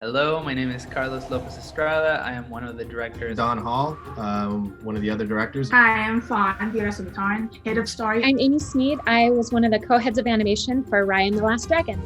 Hello, my name is Carlos Lopez Estrada. I am one of the directors. Don Hall, one of the other directors. Hi, I'm Fawn Sultan, head of story. I'm Amy Smead. I was one of the co-heads of animation for Raya and the Last Dragon.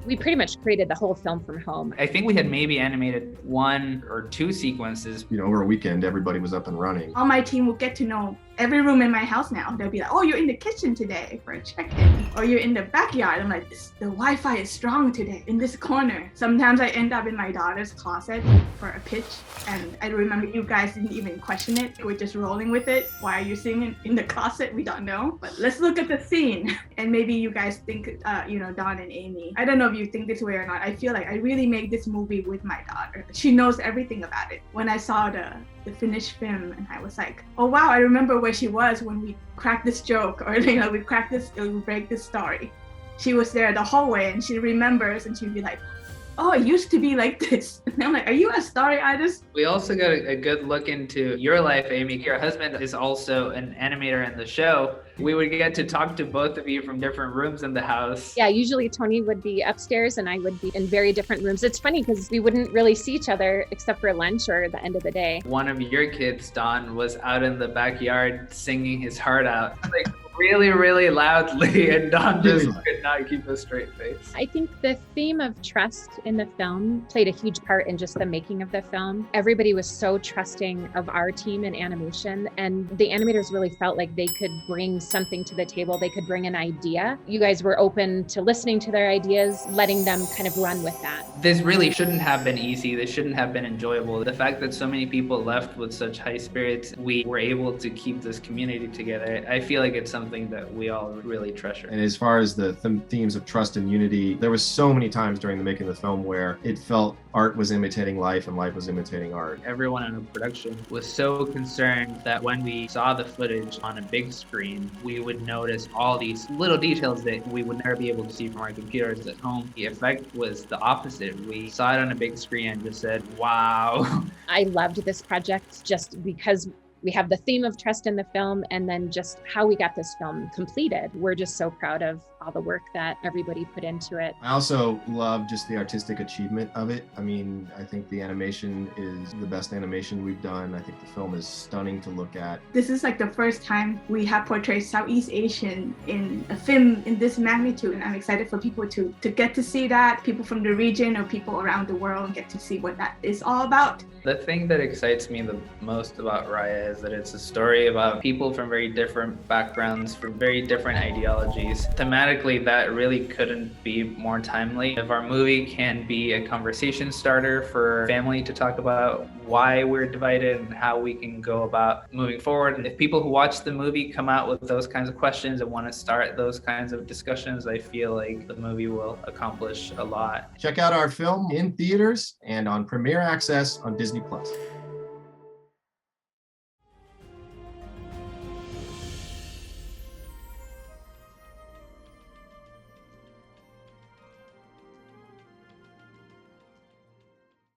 We pretty much created the whole film from home. I think we had maybe animated 1 or 2 sequences. Over a weekend, everybody was up and running. All my team will get to know every room in my house now. They'll be like, oh, you're in the kitchen today for a check-in. Or you're in the backyard. I'm like, the Wi-Fi is strong today in this corner. Sometimes I end up in my daughter's closet for a pitch. And I remember you guys didn't even question it. We're just rolling with it. Why are you singing in the closet? We don't know. But let's look at the scene. And maybe you guys think, Don and Amy. I don't know if you think this way or not. I feel like I really made this movie with my daughter. She knows everything about it. When I saw the finished film, and I was like, oh wow, I remember where she was when we cracked this joke, or we break this story. She was there the whole way, and she remembers, and she'd be like, oh, it used to be like this. And I'm like, are you a story artist? We also got a good look into your life, Amy. Your husband is also an animator in the show. We would get to talk to both of you from different rooms in the house. Yeah, usually Tony would be upstairs and I would be in very different rooms. It's funny because we wouldn't really see each other except for lunch or the end of the day. One of your kids, Don, was out in the backyard singing his heart out. Like, really, really loudly, and Don just could not keep a straight face. I think the theme of trust in the film played a huge part in just the making of the film. Everybody was so trusting of our team in animation, and the animators really felt like they could bring something to the table. They could bring an idea. You guys were open to listening to their ideas, letting them kind of run with that. This really shouldn't have been easy. This shouldn't have been enjoyable. The fact that so many people left with such high spirits, we were able to keep this community together. I feel like it's something that we all really treasure. And as far as the themes of trust and unity, there was so many times during the making of the film where it felt art was imitating life and life was imitating art. Everyone in the production was so concerned that when we saw the footage on a big screen, we would notice all these little details that we would never be able to see from our computers at home. The effect was the opposite. We saw it on a big screen and just said, wow. I loved this project just because we have the theme of trust in the film, and then just how we got this film completed. We're just so proud of all the work that everybody put into it. I also love just the artistic achievement of it. I mean, I think the animation is the best animation we've done. I think the film is stunning to look at. This is like the first time we have portrayed Southeast Asian in a film in this magnitude, and I'm excited for people to get to see that. People from the region or people around the world get to see what that is all about. The thing that excites me the most about Raya is that it's a story about people from very different backgrounds, from very different ideologies. Thematically, that really couldn't be more timely. If our movie can be a conversation starter for family to talk about why we're divided and how we can go about moving forward, and if people who watch the movie come out with those kinds of questions and want to start those kinds of discussions, I feel like the movie will accomplish a lot. Check out our film in theaters and on Premiere Access on Disney+.